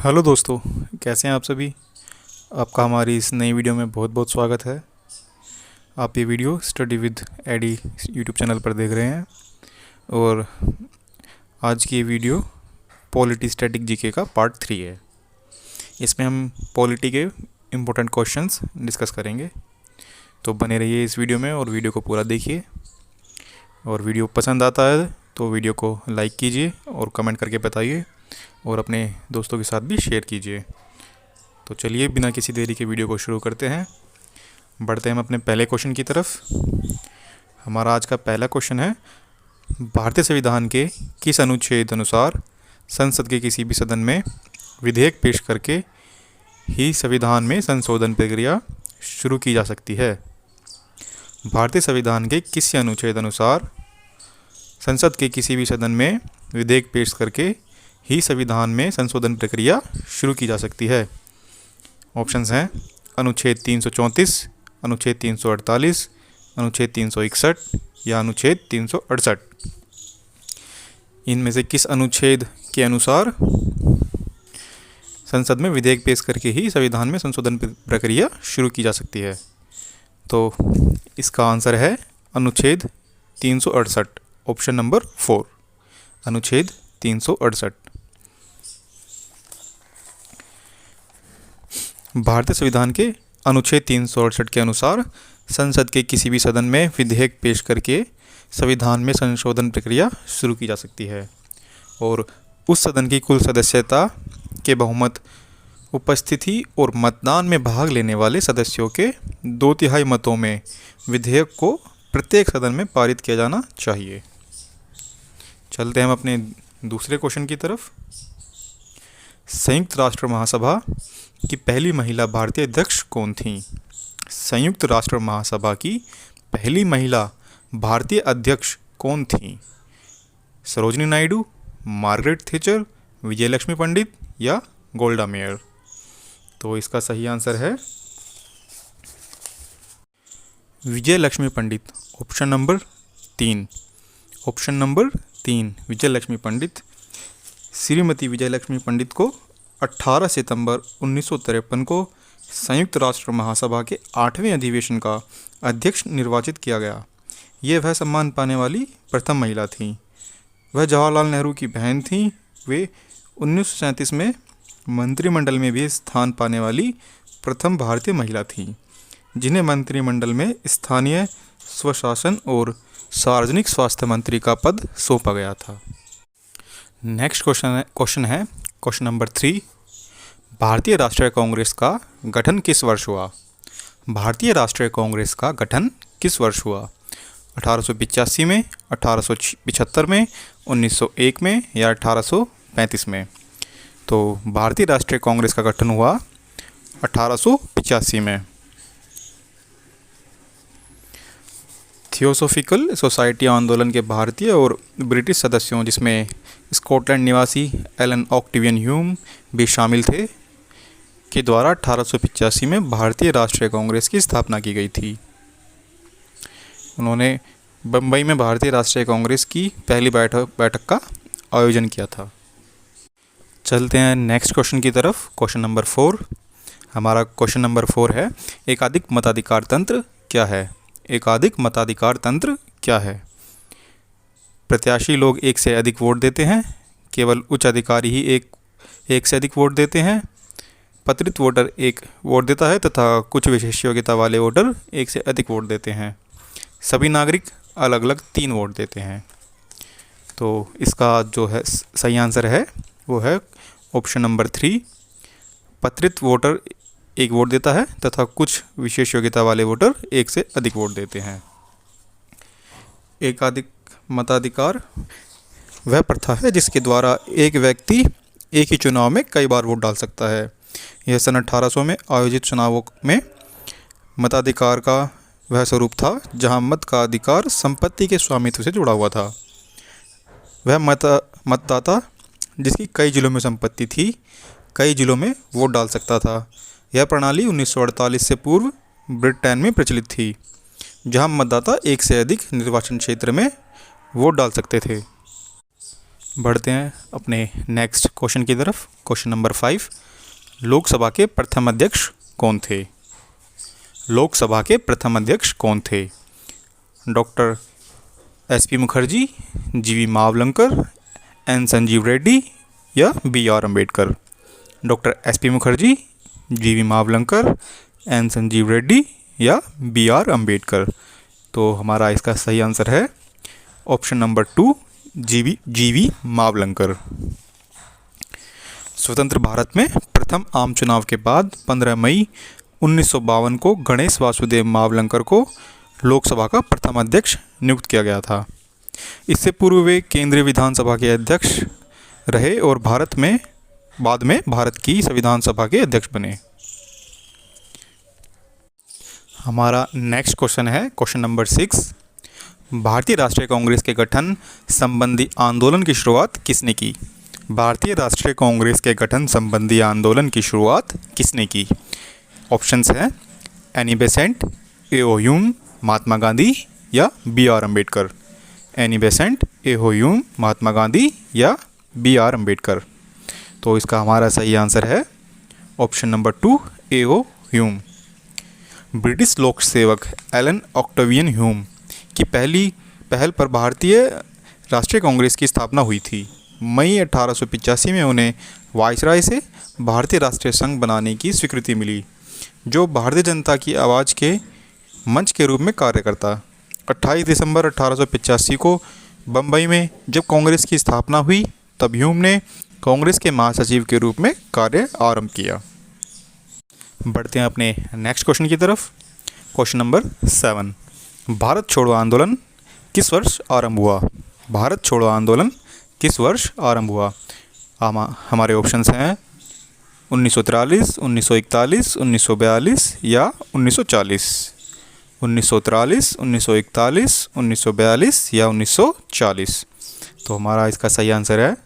Hello दोस्तों, कैसे हैं आप सभी। आपका हमारी इस नई वीडियो में बहुत बहुत स्वागत है। आप ये video study with AD YouTube channel पर देख रहे हैं और आज की ये वीडियो पॉलिटी स्टैटिक जीके का पार्ट 3 है। इसमें हम पॉलिटी के इम्पोर्टेंट क्वेश्चंस डिस्कस करेंगे, तो बने रहिए इस वीडियो में और वीडियो को पूरा देखिए। और वीडियो पसंद आता है तो वीडियो को लाइक कीजिए और कमेंट करके बताइए और अपने दोस्तों के साथ भी शेयर कीजिए। तो चलिए बिना किसी देरी के वीडियो को शुरू करते हैं। बढ़ते हैं हम अपने पहले क्वेश्चन की तरफ। हमारा आज का पहला क्वेश्चन है, भारतीय संविधान के किस अनुच्छेद अनुसार संसद के किसी भी सदन में विधेयक पेश करके ही संविधान में संशोधन प्रक्रिया शुरू की जा सकती है। भारतीय संविधान के किस अनुच्छेद अनुसार संसद के किसी भी सदन में विधेयक पेश करके ही संविधान में संशोधन प्रक्रिया शुरू की जा सकती है। ऑप्शंस हैं अनुच्छेद 334, अनुच्छेद 348, अनुच्छेद 361 या अनुच्छेद 368। इनमें से किस अनुच्छेद के अनुसार संसद में विधेयक पेश करके ही संविधान में संशोधन प्रक्रिया शुरू की जा सकती है? तो इसका आंसर है अनुच्छेद 368, ऑप्शन नंबर 4, अनुच्छेद 368। भारतीय संविधान के अनुच्छेद 368 के अनुसार संसद के किसी भी सदन में विधेयक पेश करके संविधान में संशोधन प्रक्रिया शुरू की जा सकती है और उस सदन की कुल सदस्यता के बहुमत, उपस्थिति और मतदान में भाग लेने वाले सदस्यों के 2/3 मतों में विधेयक को प्रत्येक सदन में पारित किया जाना चाहिए। चलते हैं हम अपने दूसरे क्वेश्चन की तरफ। संयुक्त राष्ट्र महासभा की पहली महिला भारतीय अध्यक्ष कौन थीं? संयुक्त राष्ट्र महासभा की पहली महिला भारतीय अध्यक्ष कौन थीं? सरोजिनी नायडू, मार्गरेट थैचर, विजयलक्ष्मी पंडित या गोल्डा मेयर? तो इसका सही आंसर है Vijayalakshmi Pandit, option number 3, option number 3 Vijayalakshmi Pandit. Shrimati Vijayalakshmi Pandit को 18 सितंबर 1953 को संयुक्त राष्ट्र महासभा के 8वें अधिवेशन का अध्यक्ष निर्वाचित किया गया। ये वह सम्मान पाने वाली प्रथम महिला थीं। वह जवाहरलाल नेहरू की बहन थीं। वे 1937 में मंत्रिमंडल में भी स्थान पाने वाली प्रथम भारतीय महिला थीं, जिन्हें मंत्रिमंडल में स्थानीय स्वशासन और सार्वजनिक स्वास्थ्य मंत्री का पद सौंपा गया था। नेक्स्ट क्वेश्चन है क्वेश्चन नंबर 3। भारतीय राष्ट्रीय कांग्रेस का गठन किस वर्ष हुआ? भारतीय राष्ट्रीय कांग्रेस का गठन किस वर्ष हुआ? 1885 में, 1875 में, 1901 में या 1835 में? तो भारतीय राष्ट्रीय कांग्रेस का गठन हुआ 1885 में। थियोसॉफिकल सोसाइटी आंदोलन के भारतीय और ब्रिटिश सदस्यों, जिसमें स्कॉटलैंड निवासी एलन ऑक्टेवियन ह्यूम भी शामिल थे, के द्वारा 1885 में भारतीय राष्ट्रीय कांग्रेस की स्थापना की गई थी। उन्होंने बम्बई में भारतीय राष्ट्रीय कांग्रेस की पहली बैठक का आयोजन किया था। चलते हैं नेक्स्ट क्वेश्चन की तरफ। Question number 4। हमारा क्वेश्चन नंबर 4 है, एकाधिक मताधिकार तंत्र क्या है? एकाधिक मताधिकार तंत्र क्या है? प्रत्याशी लोग एक से अधिक वोट देते हैं। केवल उच्च अधिकारी ही एक से अधिक वोट देते हैं। पत्रित वोटर एक वोट देता है तथा कुछ विशेष योग्यता वाले वोटर एक से अधिक वोट देते हैं। सभी नागरिक अलग अलग 3 वोट देते हैं। तो इसका जो है सही आंसर है वो है ऑप्शन नंबर 3, पत्रित वोटर एक वोट देता है तथा कुछ विशेष योग्यता वाले वोटर एक से अधिक वोट देते हैं। एकाधिक मताधिकार वह प्रथा है जिसके द्वारा एक व्यक्ति एक ही चुनाव में कई बार वोट डाल सकता है। यह सन 1800 में आयोजित चुनावों में मताधिकार का वह स्वरूप था जहां मत का अधिकार संपत्ति के स्वामित्व से जुड़ा हुआ था। वह मतदाता जिसकी कई जिलों में संपत्ति थी, कई जिलों में वोट डाल सकता था। यह प्रणाली 1948 से पूर्व ब्रिटेन में प्रचलित थी, जहां मतदाता एक से अधिक निर्वाचन क्षेत्र में वोट डाल सकते थे। बढ़ते हैं अपने नेक्स्ट क्वेश्चन की तरफ। क्वेश्चन नंबर 5, लोकसभा के प्रथम अध्यक्ष कौन थे? लोकसभा के प्रथम अध्यक्ष कौन थे? Doctor S P Mookerjee, G V Mavalankar, N Sanjiva Reddy या B R Ambedkar? Doctor S P Mookerjee, G V Mavalankar, N Sanjiva Reddy या बी आर अम्बेडकर? तो हमारा इसका सही आंसर है ऑप्शन नंबर 2, जीवी मावलंकर। स्वतंत्र भारत में प्रथम आम चुनाव के बाद 15 मई 1952 को गणेश वासुदेव मावलंकर को लोकसभा का प्रथम अध्यक्ष नियुक्त किया गया था। इससे पूर्व वे केंद्रीय विधानसभा के अध्यक्ष रहे और बाद में भारत की संविधान सभा के अध्यक्ष बने। हमारा नेक्स्ट क्वेश्चन है क्वेश्चन नंबर 6, भारतीय राष्ट्रीय कांग्रेस के गठन संबंधी आंदोलन की शुरुआत किसने की? भारतीय राष्ट्रीय कांग्रेस के गठन संबंधी आंदोलन की शुरुआत किसने की? ऑप्शंस हैं Annie Besant, A O. Hume, Mahatma Gandhi या B R Ambedkar? Annie Besant, A O. Hume, Mahatma Gandhi या बी आर अम्बेडकर? तो इसका हमारा सही आंसर है option number 2, A.O.. Hume. British लोक सेवक एलन ऑक्टेवियन ह्यूम की पहल पर भारतीय राष्ट्रीय कांग्रेस की स्थापना हुई थी। मई 1885 में उन्हें वायसराय से भारतीय राष्ट्रीय संघ बनाने की स्वीकृति मिली, जो भारतीय जनता की आवाज़ के मंच के रूप में कार्य करता। 28 दिसंबर 1885 को बम्बई में जब कांग्रेस की स्थापना हुई, तब ह्यूम ने कांग्रेस के महासचिव के रूप में कार्य आरंभ किया। बढ़ते हैं अपने नेक्स्ट क्वेश्चन की तरफ। क्वेश्चन नंबर 7, भारत छोड़ो आंदोलन किस वर्ष आरंभ हुआ? भारत छोड़ो आंदोलन किस वर्ष आरंभ हुआ? हमारे ऑप्शंस हैं 1943, 1941, 1942 या 1940? 1943, 1941, 1942 या 1940? तो हमारा इसका सही आंसर है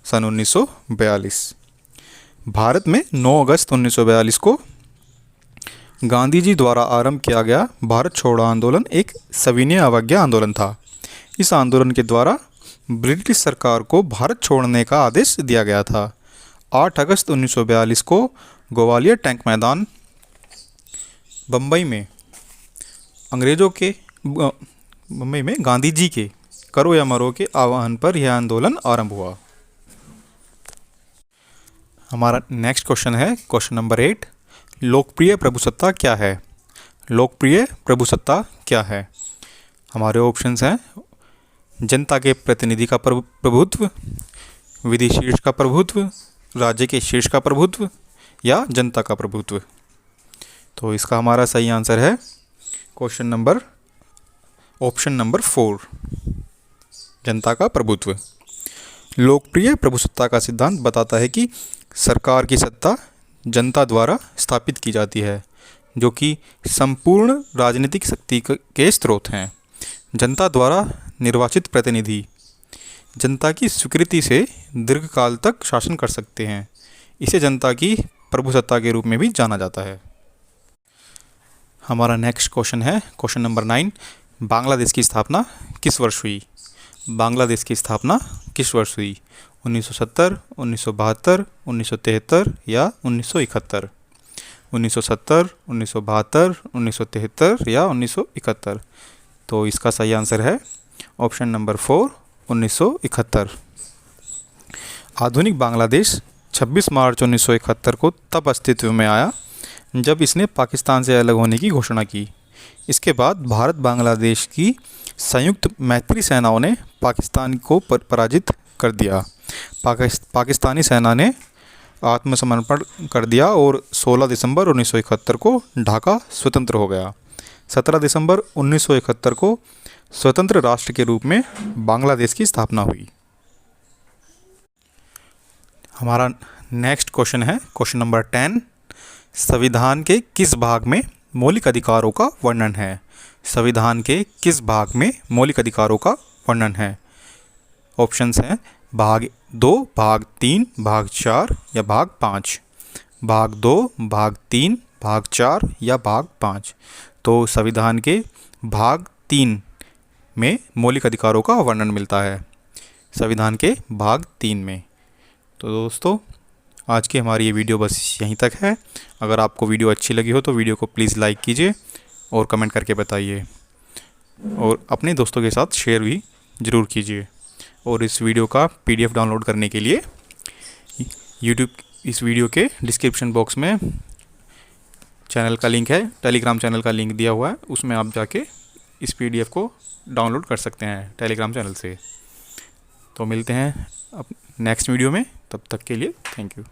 सन 1942। भारत में 9 अगस्त 1942 को गांधी जी द्वारा आरंभ किया गया भारत छोड़ो आंदोलन एक सविनय अवज्ञा आंदोलन था। इस आंदोलन के द्वारा ब्रिटिश सरकार को भारत छोड़ने का आदेश दिया गया था। 8 अगस्त 1942 को ग्वालियर टैंक मैदान, बम्बई में गांधी जी के करो या मरो के आह्वान पर यह आंदोलन आरंभ हुआ। हमारा नेक्स्ट क्वेश्चन है क्वेश्चन नंबर 8, लोकप्रिय प्रभुसत्ता क्या है? लोकप्रिय प्रभुसत्ता क्या है? हमारे ऑप्शंस हैं जनता के प्रतिनिधि का प्रभुत्व, विधि शीर्ष का प्रभुत्व, राज्य के शीर्ष का प्रभुत्व या जनता का प्रभुत्व? तो इसका हमारा सही आंसर है ऑप्शन नंबर 4, जनता का प्रभुत्व। लोकप्रिय प्रभुसत्ता का सिद्धांत बताता है कि सरकार की सत्ता जनता द्वारा स्थापित की जाती है, जो कि संपूर्ण राजनीतिक शक्ति के स्रोत हैं। जनता द्वारा निर्वाचित प्रतिनिधि जनता की स्वीकृति से दीर्घकाल तक शासन कर सकते हैं। इसे जनता की प्रभुसत्ता के रूप में भी जाना जाता है। हमारा नेक्स्ट क्वेश्चन है क्वेश्चन नंबर 9, बांग्लादेश की स्थापना किस वर्ष हुई? बांग्लादेश की स्थापना किस वर्ष हुई? 1970, 1972, 1973 या 1971? 1970, 1972, 1973 या 1971? तो इसका सही आंसर है ऑप्शन नंबर 4, 1971। आधुनिक बांग्लादेश 26 मार्च 1971 को तब अस्तित्व में आया जब इसने पाकिस्तान से अलग होने की घोषणा की। इसके बाद भारत बांग्लादेश की संयुक्त मैत्री सेनाओं ने पाकिस्तान को पराजित कर दिया। पाकिस्तानी सेना ने आत्मसमर्पण कर दिया और 16 दिसंबर 1971 को ढाका स्वतंत्र हो गया। 17 दिसंबर 1971 को स्वतंत्र राष्ट्र के रूप में बांग्लादेश की स्थापना हुई। हमारा नेक्स्ट क्वेश्चन है क्वेश्चन नंबर 10, संविधान के किस भाग में मौलिक अधिकारों का वर्णन है? संविधान के किस भाग में मौलिक अधिकारों का वर्णन है? ऑप्शंस हैं भाग 2, भाग 3, भाग 4 या भाग 5? भाग 2, भाग 3, भाग 4 या भाग 5? तो संविधान के भाग 3 में मौलिक अधिकारों का वर्णन मिलता है। संविधान के भाग 3 में। तो दोस्तों, आज की हमारी ये वीडियो बस यहीं तक है। अगर आपको वीडियो अच्छी लगी हो तो वीडियो को प्लीज़ लाइक कीजिए और कमेंट करके बताइए, और अपने दोस्तों के साथ शेयर भी ज़रूर कीजिए। और इस वीडियो का PDF डाउनलोड करने के लिए यूट्यूब इस वीडियो के डिस्क्रिप्शन बॉक्स में चैनल का लिंक है, टेलीग्राम चैनल का लिंक दिया हुआ है, उसमें आप जाके इस PDF को डाउनलोड कर सकते हैं टेलीग्राम चैनल से। तो मिलते हैं अब नेक्स्ट वीडियो में, तब तक के लिए थैंक यू।